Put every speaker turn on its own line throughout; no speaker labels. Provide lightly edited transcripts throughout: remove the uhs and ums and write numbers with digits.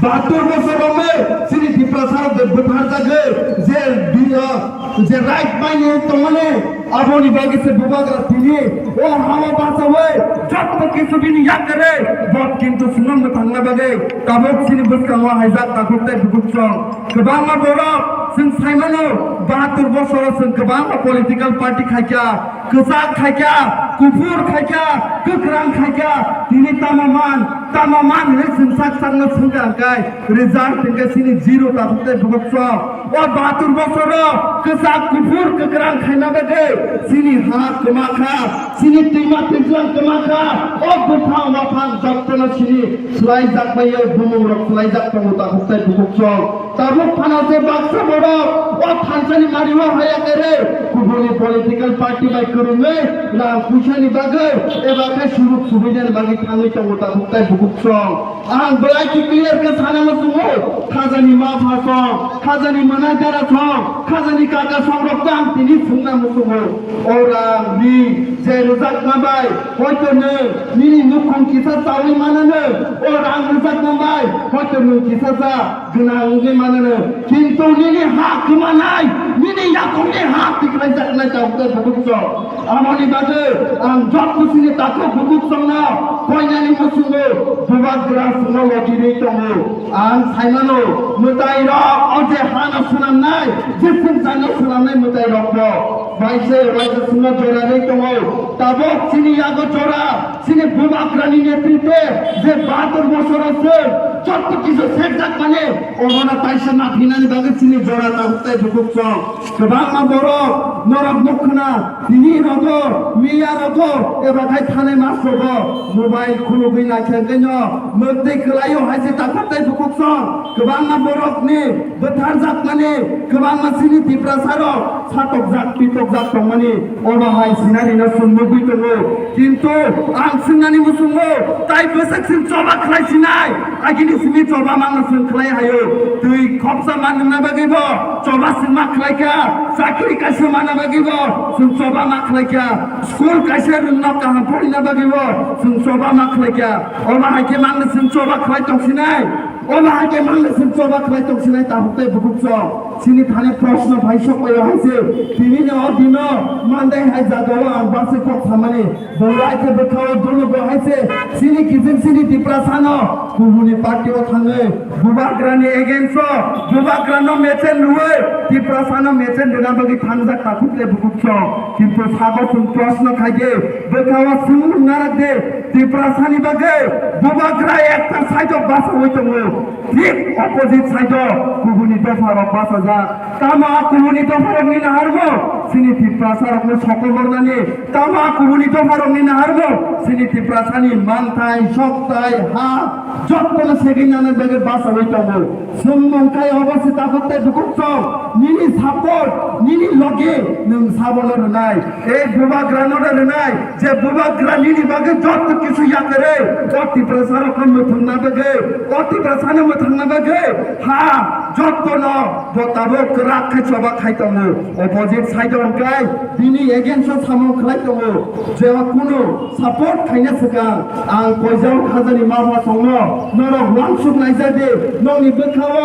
72 বছরমে সিনি টিপ্রাসার বেথার জাগে যে রাইট মাইনে তো মানে আপনি বাগিছে বুবাগরা তিনি ও হাওয়া বাঁচাবে যত কিছু বিনি ইয়া করে বট কিন্তু সুনাম থাংনা বাগে কাবক সিনি বসকা ওয়া হাইজাক তাকুতে বুকুছ গোबां বড় जों साइमानो 72 বছর जों गोबां पलिटिकल पार्टी खायका गोजा खायका गुफुर खायका गोख्रां खायका दिनै तामामान रे जों साकसांनो सोंगांगाय रिजाल्ट टेंगे सिनि जिरो ताकुते बुकुछ ओ 72 বছর गोजा गुफुर गोख्रां खायना बागे सिनि हा कमाखा सिनि दैमा दैज्लां कमाखा ओ गोथां वाफां जत्तनो सिनि स्लाइ जाकबायो बुमुरक स्लाइ जाकबायो ताकुते बुकुछ ताबुक फानासे बाक्सा बड़ ओ थानसानि मारिवा हाया करे गुबुननि पलिटिकल पार्टी बाय करुङै ना फैसानि बागै एबा खाय सुरुक सुबिदानि बागै थाङै दङ ताकुते बुकुछ आं बलाय क्लियर के सानामा सुङो खाजानि मा भासं खाजानि मनागारा सं खाजानि काका संरक्षण तिनि सुंना मुसुङो औरा नि जे रुजाक माबाय हयतोनो निनि नुखुं किसा चावै मानानो ओ रां रुजाक माबाय हयतोनो किसा जा गोनांनि मानानो किन्तु निनि हा खोमानाय निनि याखंनि हा तिक्राय जाकनाय ताकुते बुकुछ आमानि बागै आं जत्तुसिनि ताको बुकुछना कयनानि मुसुङो बुबाग्रा सुङो लगिरै दङ आं साइमानो मोदाय रक अजे हाना सुनामनाय जेसिम जानो सुनामनाय मोदाय रक बायसे रायजो सुङो जरानै दङ ताबक सिनि यागो जरा सिनि बुबाग्रानि नेतृत्वे जे 72 বছরছে যত কিছু সেটজাক মানে অবনা তাইসা না ফিনানি বাগে সিনি জরা তাকুতে বুকুছ गोबां বড় নরক মুখনা তিনি রব মিয়া রব এবা খাই থানে মাস রব মোবাইल খুলুগৈ নাखेगैन মধ্যে खलायो हायसे ताकुते बुकुछ गोबां बरकनि बोथार जाक माने गोबां मासिनि टिप्रासार सातक जाक पितक जाक दं माने अबाहाय सिनारिनो सुनमुगै दङ किन्तु आं सोंनानै मुसुङो ताइ बोसोरसिम जबा खालायसिनाय आगिनि सिमि जबा मांनो सों खालाय हायो दै खबसा मानना बागैबो जबा सिमा खालायका साख्रि कासे माना बागैबो जों जबा मा खालायका स्कुल कासे रोंना काहा फरिना बागैबो जों जबा मा खालायका अबाहायके मांनो जों जबा खालाय दंसिनाय अबाहायके मांनो जों जबा खालाय दंसिनाय ताहुते बुकुछ सिनि थाने प्रश्न भाइसो कयो हायसे दिनिनो दिनो मानदे हाय जागो आं बासे कक सामाने बलायके बेखाव दुनु गो हायसे सिनि किजिं सिनि टिप्रासानो गुबुननि पार्टीयाव थाङो बुबाग्रानि एगेन्स्ट बुबाग्रानो मेचेन रुवे टिप्रासानो मेचेन देना बागै थांजा ताकुते बुकुछ किन्तु सागो सुन प्रश्न खायगे बेखाव सुन नारादे टिप्रासानि बागै बुबाग्रा एकटा साइडआव बासा होय दङ ठीक अपोजिट साइडआव गुबुननि दफाराव बासा जा तामा गुबुननि दफाराव निना हारगो सिनि टिप्रासारनो सकल हरनानि तामा गुबुननि दफाराव निना हारगो सिनि टिप्रासानि मानथाय सकथाय हा जत्तनो सेगिनानै बागै बासा होय दङ सोममंखाय अबसे ताकुते बुकुछ निनि सापर्ट निनि लगे नों साबनो रनाय ए बुबाग्रानो रनाय जे बुबाग्रा निनि बागै जत्त किछु या करे अति प्रसार खम थंना बागै अति प्रसार म थंना बागै हा जत्तनो बताबो राखे सभा खायदङ अपोजिट साइड अंकाय दिनि एगेन्स्ट सामो खालायदङ जेवा कुनु सापर्ट खायना सका आं कयजाव खाजानि माबा संनो नर वानसुक नायजादे ननि बेखाव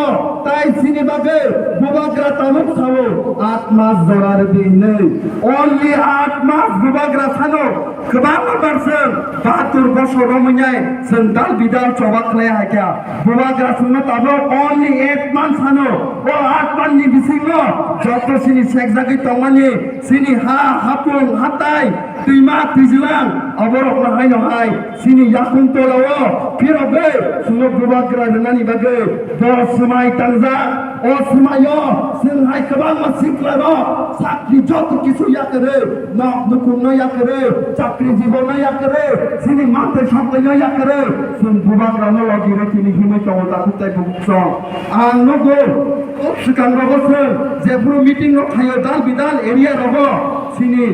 ताइ सिनि बागै बुबाग्रा तामुक सावो 8 मास जरार दिनै ओनलि 8 मास बुबाग्रा सानो गोबां बारसों 72 বছর मयनाय जों दाल बिदाल चबा खालाय हायका बुबाग्रा संनो ताबो ओनलि 8 मास सानो ओ 8 माननि बिसिङो जत सिनि सेकजागै तंमानि सिनि हा हापुं हाताय दैमा दैज्लां अबरक हाय नहाय सिनि याकुं तलाव फिरबे सुनो बुबाग्रा रनानि बागै दर समाय तांजा ओ समायो जों हाय गोबां मासिक्लारो साख्रि जत किछु या करे न नुकुनो या करे चाकरि जीवन या करे सिनि माथे सामलायनो या करे जों बुबाग्रानो लगिरे तिनि हिमै दङ ताकुते बुकुछ आं नगो सिगां रगसो जेब्रु मिटिं थायो दाल बिदाल एरिया रग sini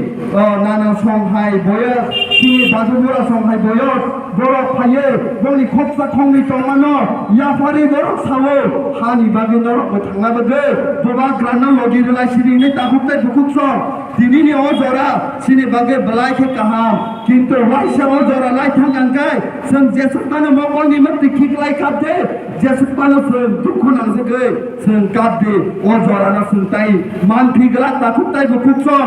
nana songhai boya sini dajubura songhai boya borok paye boni khopsa khongni tongmano yapari borok sawo hani bagi norok bo thangna bage boba grana logi relai sini ni takuktai bukukso dinini o jora sini bage belai ke kaham kintu waisa o jora lai thangangkai seng jesukpano mokoni mati khiklai kapde jesukpano seng dukhu nangsegai seng kapde o jora na suntai man phigla takuktai bukukso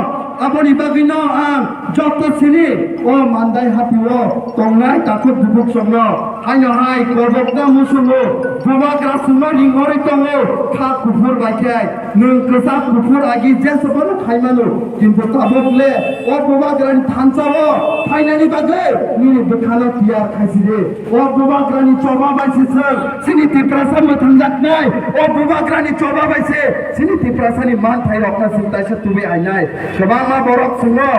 aboni bagino ang joto sini o mandai hatiwo tongnai takut bukukso no haino hai korbokna musumo boba grasuma ringori tongo kha kufur baikai nung kesak kufur agi jesukpano khaimano কিন্তু তাবলে ও বাবা granny থানসাও finally বাগে নি বখানো টিয়া খাইছিরে ও বাবা granny চবা বাইছে সিনি তিপ্রাসা মথংজাত নাই ও বাবা granny চবা বাইছে সিনি তিপ্রাসানি মান থাই রকনা সিনতাইছে তুমি আইনাই গোবাং মা বরক সুনো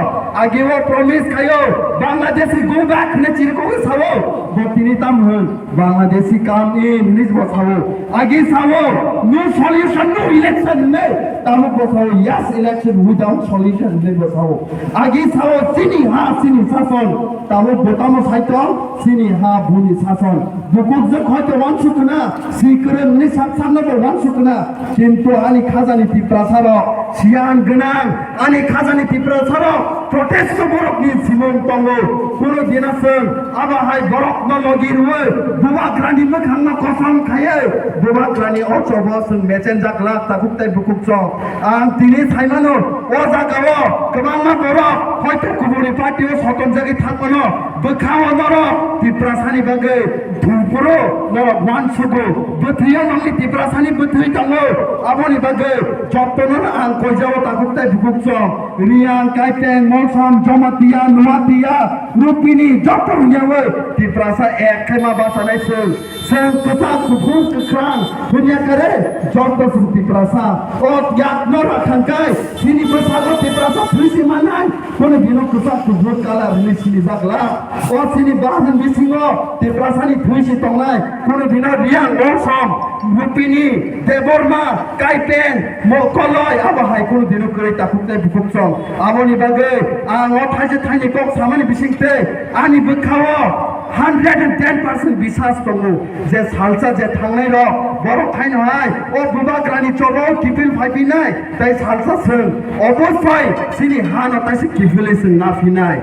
আগে ও প্রমিস খায়ো বাংলাদেশি গো ব্যাক নে চিরকো সাও বতিনি তাম হন বাংলাদেশি কাম ইন নিজ বসাও আগে সাও নো সলিউশন নো ইলেকশন নে তামো বসাও yes election without solution de bosao agi sao sini ha sini sason tamo botamo saito sini ha buni sason bukuk je khoito wan sukna sikrem ni saksamna bo wan sukna kintu ani khazani tiprasaro sian gnang ani khazani tiprasaro protest borok ni simon tongo kono dinaseng aba hai borok no logirwe buba grani makhangna kosam khaye buba grani o chobo sung messenger klak takuktai bukuk chok ang tini saimano o জাগাও গোবাংমা বরক হয়তো কুবুরি পার্টিও সতন জায়গায় থাকবো না বখাও নরক তিপ্রাসানি বাগে ধুপুরো নরক ওয়ানসুগো বথিয়া নামনি তিপ্রাসানি বথি তাঙ্গো আবনি বাগে যতনর আং কইজাও তাকুকতাই বুকুকছ রিয়াং কাইতেং মলসাম জমাতিয়া নুয়াতিয়া রুপিনি যত হুইয়াওয়ে তিপ্রাসা এক খেমা বাসানাইছে সেং কথা কুফুর কক্রাং হুইয়া করে যত সুং তিপ্রাসা ও ইয়াক নরা খাঙ্কাই সিনি বসাগো tiprasa puisi manai kono bino kusa kubur kala ni sini bagla o sini bahan bisingo tiprasa ni puisi tongnai kono bino riang osom rupini deborma kaiten mokoloi abahai kono bino kore takukte bukukchong aboni bagai ang o thaise thaini kok samani bisingte ani bukhawo 110% বিশ্বাস tongo je salsa je thangnai ro borok thaino hai o buba grani chobo kipil phaipi nai tai salsa seng obosoi sini hana taisi kifile seng na finai